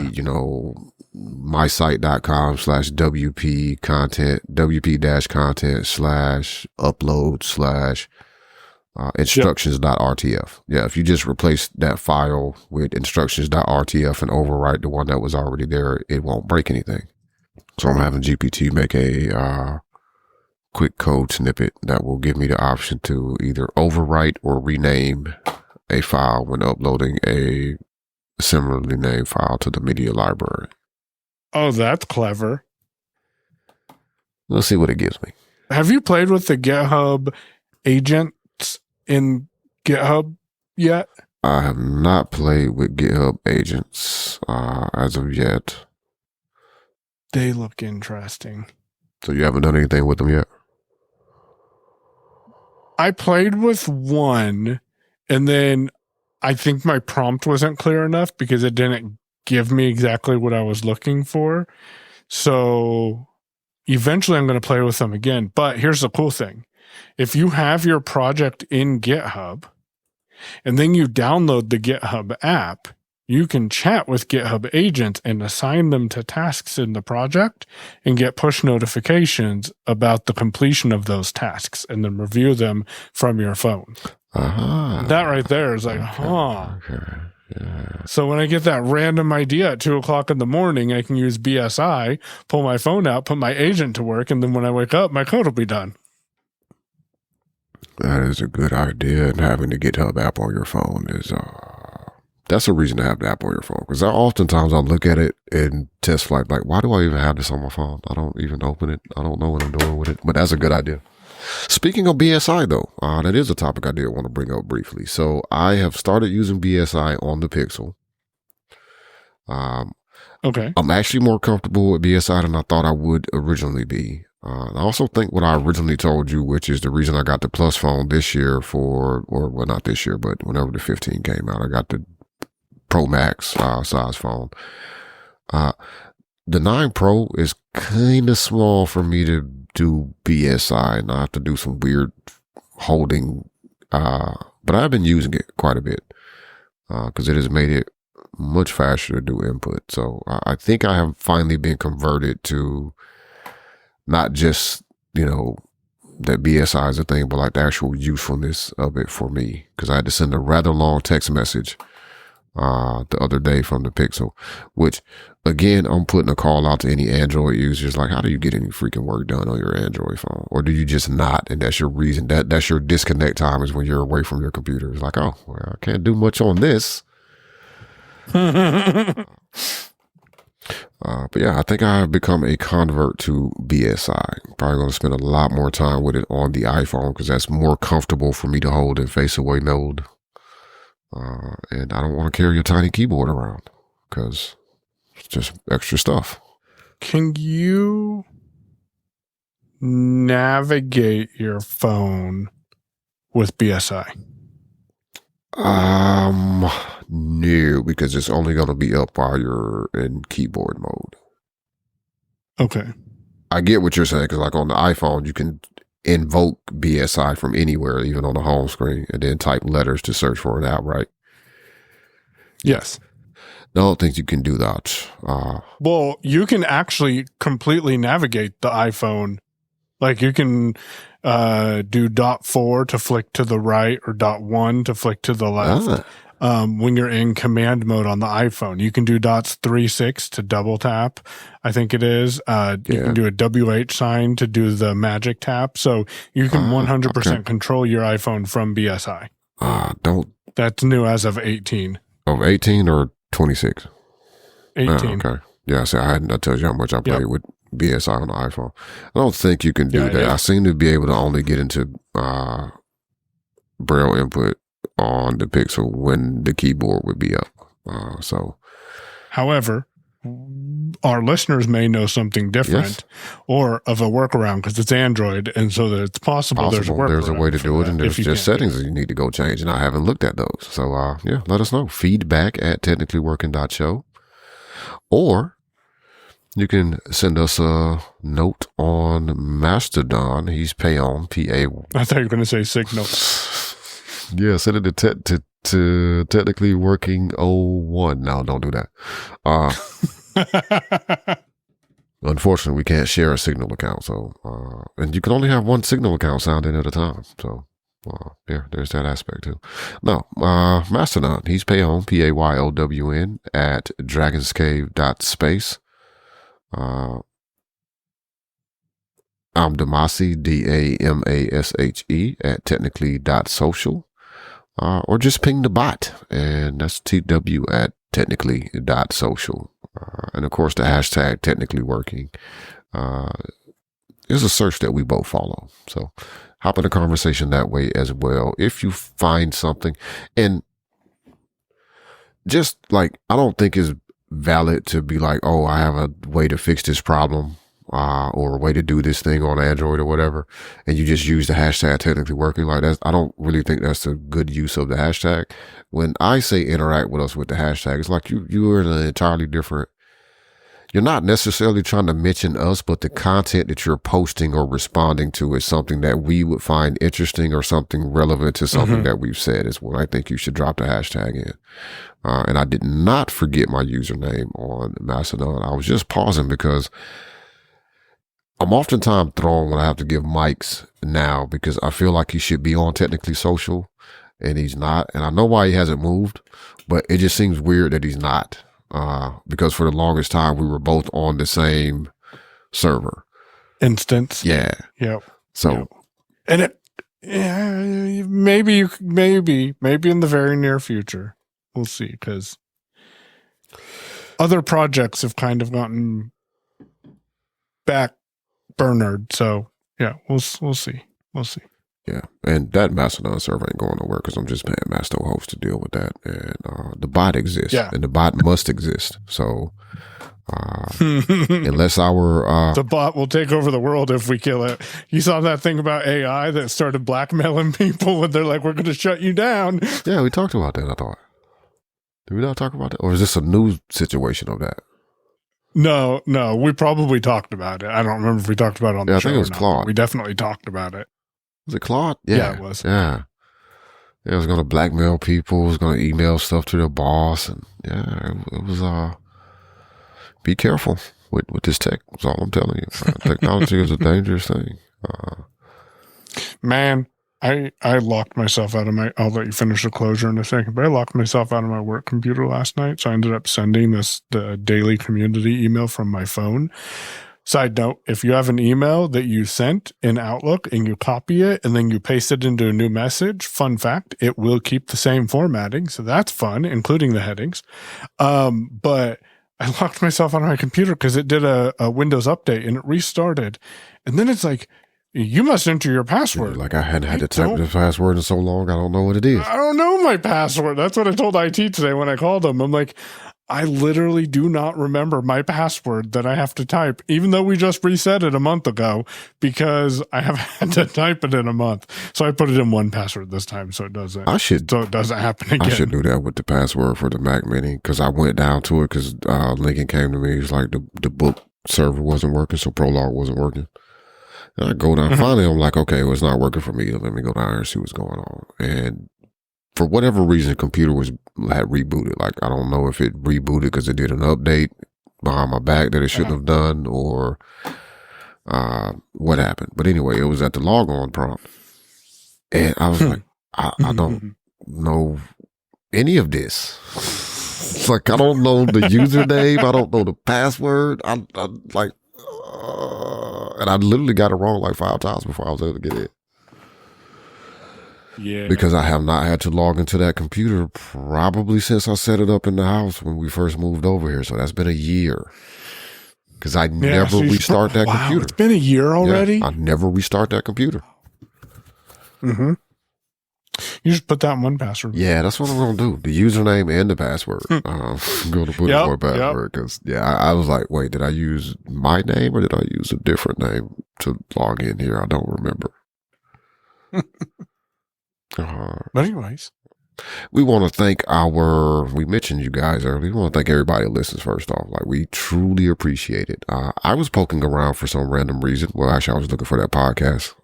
mysite.com/wp content, wp-content/upload/ instructions.rtf. Yeah, if you just replace that file with instructions.rtf and overwrite the one that was already there, it won't break anything. So I'm having GPT make a quick code snippet that will give me the option to either overwrite or rename a file when uploading a similarly named file to the media library. Oh, that's clever. Let's see what it gives me. Have you played with the GitHub agents in GitHub yet? I have not played with GitHub agents as of yet. They look interesting. So you haven't done anything with them yet? I played with one, and then I think my prompt wasn't clear enough because it didn't give me exactly what I was looking for. So eventually I'm going to play with them again. But here's the cool thing. If you have your project in GitHub and then you download the GitHub app, you can chat with GitHub agents and assign them to tasks in the project and get push notifications about the completion of those tasks and then review them from your phone. That right there is like, Yeah. So when I get that random idea at 2:00 in the morning, I can use BSI, pull my phone out, put my agent to work, and then when I wake up, my code will be done. That is a good idea. And having the GitHub app on your phone is, that's a reason to have the app on your phone. Because oftentimes I'll look at it in test flight, like, why do I even have this on my phone? I don't even open it. I don't know what I'm doing with it. But that's a good idea. Speaking of BSI, though, that is a topic I did want to bring up briefly. So I have started using BSI on the Pixel. Okay. I'm actually more comfortable with BSI than I thought I would originally be. I also think what I originally told you, which is the reason I got the Plus phone this year well, not this year, but whenever the 15 came out, I got the Pro Max size phone. The 9 Pro is kind of small for me to do BSI, and I have to do some weird holding. But I've been using it quite a bit because it has made it much faster to do input. So I think I have finally been converted to not just, that BSI is a thing, but like the actual usefulness of it for me. Because I had to send a rather long text message the other day from the Pixel, which again, I'm putting a call out to any Android users. Like, how do you get any freaking work done on your Android phone? Or do you just not? And that's your reason, that's your disconnect time, is when you're away from your computer. It's like, oh, well, I can't do much on this. But yeah, I think I have become a convert to BSI. Probably going to spend a lot more time with it on the iPhone because that's more comfortable for me to hold in face away mode. And I don't want to carry a tiny keyboard around because it's just extra stuff. Can you navigate your phone with BSI? No, because it's only going to be up while you're in keyboard mode. Okay. I get what you're saying, because like on the iPhone, you can invoke BSI from anywhere, even on the home screen, and then type letters to search for it outright. Yes. I don't think you can do that. Well, you can actually completely navigate the iPhone. Like you can do .4 to flick to the right or .1 to flick to the left. When you're in command mode on the iPhone, you can do .36 to double tap. I think it is. You can do a WH sign to do the magic tap. So you can 100% control your iPhone from BSI. That's new as of 18. Of 18 or 26? 18. Okay. Yeah, so I told you how much I played with BSI on the iPhone. I don't think you can do that. Yeah. I seem to be able to only get into Braille input on the Pixel when the keyboard would be up. However, our listeners may know something different, Yes. or of a workaround because it's Android, and so that it's possible there's a workaround. There's a way to do it, and there's just settings do that you need to go change, and I haven't looked at those. So, yeah, let us know. feedback@technicallyworking.show, or you can send us a note on Mastodon. He's Payon, P-A. I thought you were going to say Signal. Yeah, send it to Technically Working 01. No, don't do that. Unfortunately, we can't share a Signal account. So, and you can only have one Signal account signed in at a time. So, yeah, there's that aspect too. No, Mastodon. He's Payon, P-A-Y-O-W-N at dragonscave.space. I'm Damashe, D-A-M-A-S-H-E at technically.social. Or just ping the bot, and that's TW at technically.social. And of course, the hashtag technically working is a search that we both follow. So hop in the conversation that way as well. If you find something, and just like, I don't think it's valid to be like, oh, I have a way to fix this problem. Or a way to do this thing on Android or whatever, and you just use the hashtag technically working like that. I don't really think that's a good use of the hashtag. When I say interact with us with the hashtag, it's like you are in an entirely different, you're not necessarily trying to mention us, but the content that you're posting or responding to is something that we would find interesting or something relevant to something that we've said, is when I think you should drop the hashtag in. And I did not forget my username on Mastodon. I was just pausing because I'm oftentimes thrown when I have to give mics now, because I feel like he should be on Technically Social and he's not. And I know why he hasn't moved, but it just seems weird that he's not. Because for the longest time we were both on the same server instance. Yeah. Yep. So, and it, maybe in the very near future, we'll see, because other projects have kind of gotten back burnered. So yeah, we'll see. Yeah, and that Mastodon server ain't going nowhere because I'm just paying Master Host to deal with that, and the bot exists, and the bot must exist. So unless our the bot will take over the world if we kill it. You saw that thing about AI that started blackmailing people, and they're like, "We're going to shut you down." Yeah, we talked about that. I thought. Did we not talk about that, or is this a new situation of that? No, we probably talked about it. I don't remember if we talked about it on the show. I think it was Claude. We definitely talked about it. Was it Claude? Yeah, it was. Yeah. It was going to blackmail people. It was going to email stuff to their boss. And yeah, it was, be careful with this tech. That's all I'm telling you. Technology is a dangerous thing. Man, I locked myself out of my, I'll let you finish the closure in a second, but I locked myself out of my work computer last night. So I ended up sending the daily community email from my phone. Side note, if you have an email that you sent in Outlook and you copy it and then you paste it into a new message, fun fact, it will keep the same formatting. So that's fun, including the headings. But I locked myself out of my computer because it did a Windows update and it restarted. And then it's like, you must enter your password. Like I hadn't had to type this password in so long, I don't know what it is. I don't know my password. That's what I told IT today when I called them. I'm like, I literally do not remember my password that I have to type, even though we just reset it a month ago, because I have had to type it in a month. So I put it in 1Password this time, so it doesn't happen again. I should do that with the password for the Mac Mini, because I went down to it because Lincoln came to me. He's like, the book server wasn't working, so Prolog wasn't working. And I go down. Finally, I'm like, okay, well, it's not working for me. Let me go down here and see what's going on. And for whatever reason, the computer had rebooted. Like, I don't know if it rebooted because it did an update behind my back that it shouldn't have done, or what happened. But anyway, it was at the logon prompt. And I was like, I don't know any of this. It's like, I don't know the username. I don't know the password. I'm like, and I literally got it wrong like 5 times before I was able to get it. Yeah. Because I have not had to log into that computer probably since I set it up in the house when we first moved over here. So that's been a year. Because I never restart that computer. It's been a year already? Yeah, I never restart that computer. You just put that in 1Password. Yeah, that's what I'm going to do. The username and the password. I'm going to put in 1Password because, I was like, wait, did I use my name or did I use a different name to log in here? I don't remember. But anyways. We want to thank we mentioned you guys earlier. We want to thank everybody who listens first off. Like, we truly appreciate it. I was poking around for some random reason. Well, actually, I was looking for that podcast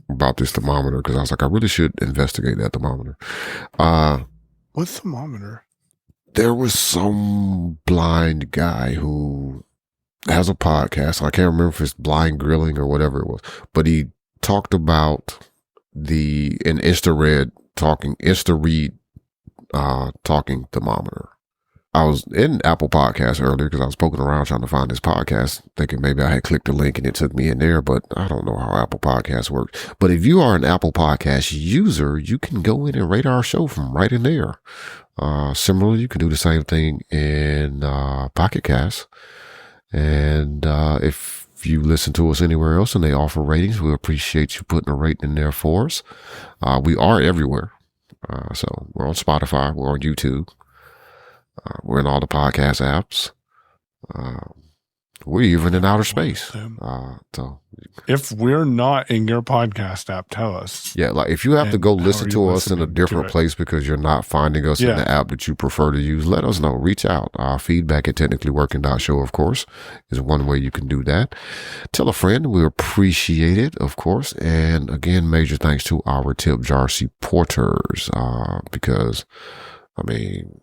about this thermometer because I was like, I really should investigate that thermometer. What thermometer? There was some blind guy who has a podcast. I can't remember if it's Blind Grilling or whatever it was, but he talked about an InstaRead talking thermometer. I was in Apple Podcasts earlier because I was poking around trying to find this podcast, thinking maybe I had clicked the link and it took me in there, but I don't know how Apple Podcasts work. But if you are an Apple Podcast user, you can go in and rate our show from right in there. Similarly, you can do the same thing in Pocket Casts. And if you listen to us anywhere else and they offer ratings, we appreciate you putting a rating in there for us. We are everywhere. So we're on Spotify, we're on YouTube. We're in all the podcast apps. We're even in outer space. So if we're not in your podcast app, tell us. Yeah, like if you have to go listen to us in a different place because you're not finding us in the app that you prefer to use, let us know. Reach out. Feedback at technicallyworking.show, of course, is one way you can do that. Tell a friend. We appreciate it, of course. And again, major thanks to our tip jar supporters because, I mean,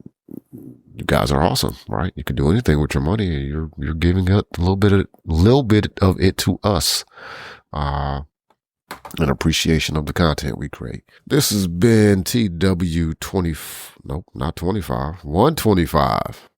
you guys are awesome, right? You can do anything with your money. You're giving up a little bit of it to us, in appreciation of the content we create. This has been TW 125.